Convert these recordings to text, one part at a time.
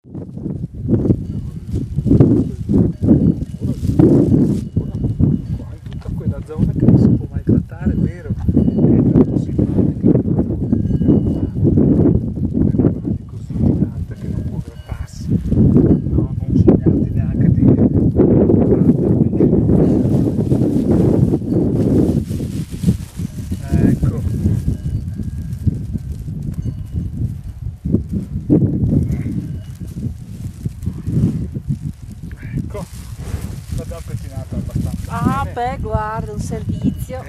Qua in tutta quella zona che non si può mai trattare, è vero, che è tanto simpatica. Animali così in alta che non può grattarsi, no, non sognarti neanche di ecco. Ecco, l'abbiamo pettinato abbastanza Ah, bene. beh, guarda, un servizio.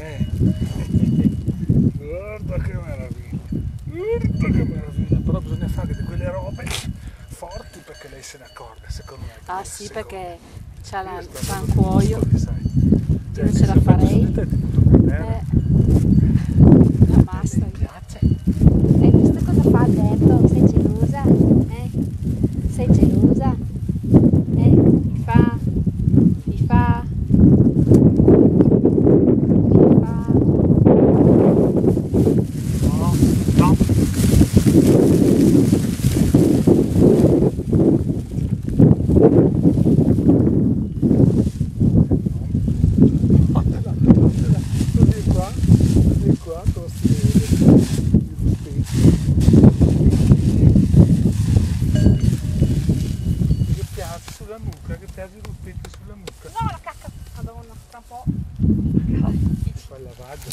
Guarda che meraviglia, guarda che meraviglia, però bisogna fare di quelle robe forti perché lei se ne accorga, secondo me. Ah sì, perché c'ha Io sto un andando cuoio. piccoli, sai. Io non ce la farei. Te ti butto per terra. La massa. Mi piace. Hai visto cosa fa Alberto? Sei gelosa? Sei gelosa? Mi fa. Mi fa. No, no. Così qua, tosti i rupetti. Che piace sulla nuca, che piace i rupetti sulla nuca. No, la cacca! Madonna, tra un po'. Ti fai il lavaggio.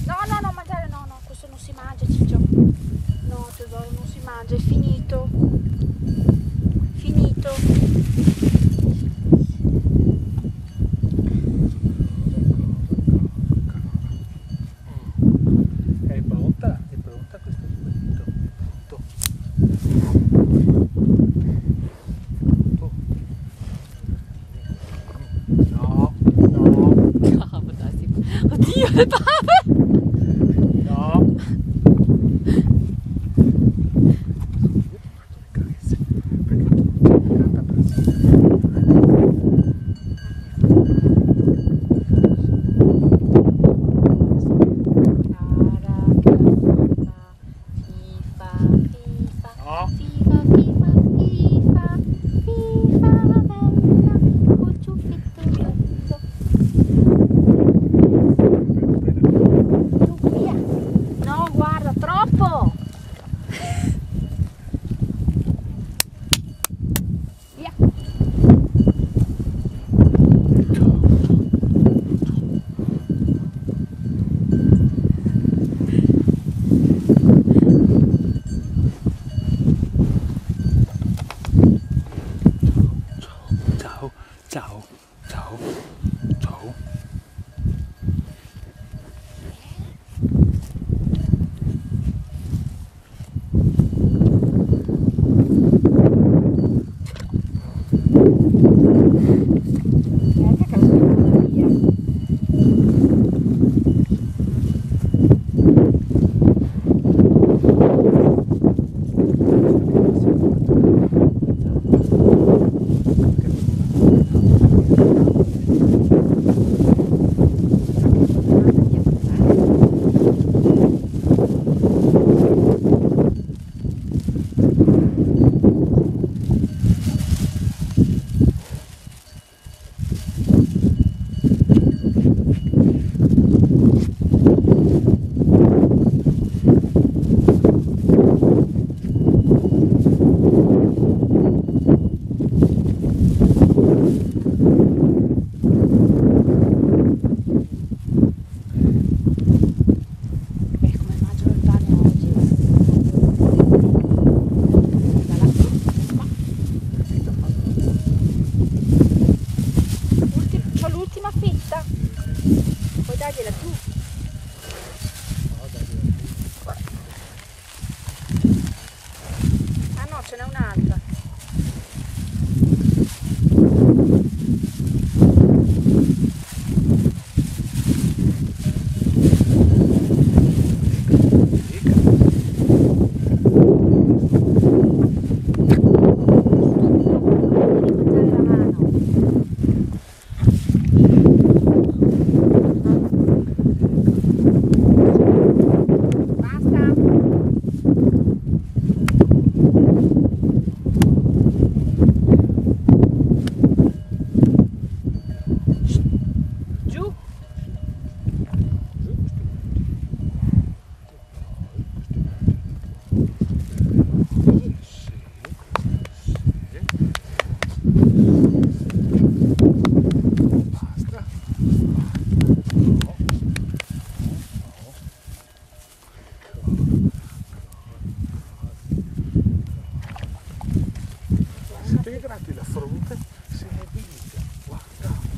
No, mangiare no, questo non si mangia, Ciccio. No, tesoro, non si mangia, è finito. Finito. È pronta questo ripetuto, è pronto. No, no, Oddio, le bave! no. Io ti faccio le carezze perché tu c'è una carta brasile. No, No, guarda, troppo! Via! ciao, ciao, ciao, ciao. Che cazzo via! C'ho l'ultima fetta, puoi dargliela tu. Ah no, ce n'è un'altra. tratti la fronte si mobilita, guarda.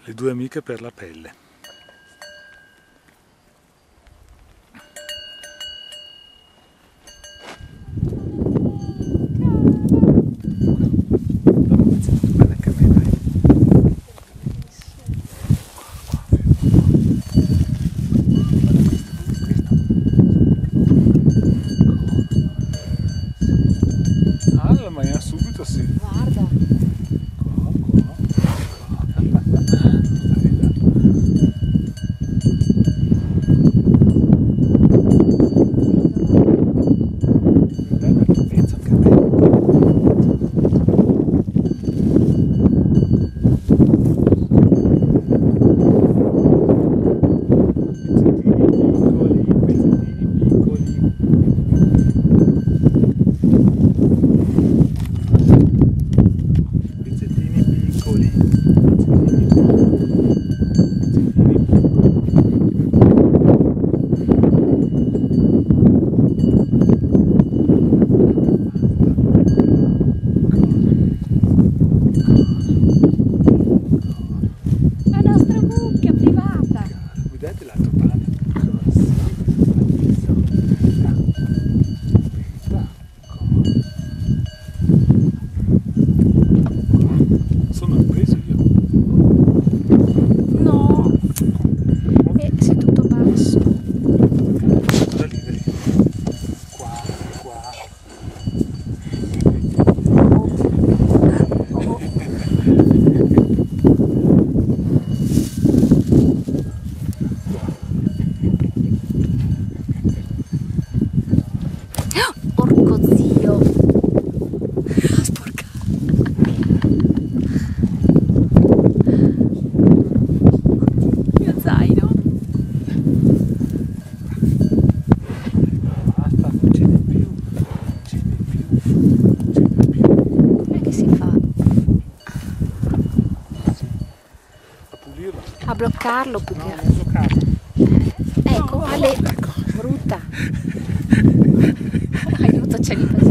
Le due amiche per la pelle. Anche a me, dai. Alla mangiare subito, sì. Guarda. A bloccarlo più che no, non bloccarlo. Ecco, Ale, brutta. Aiuto, c'è lì.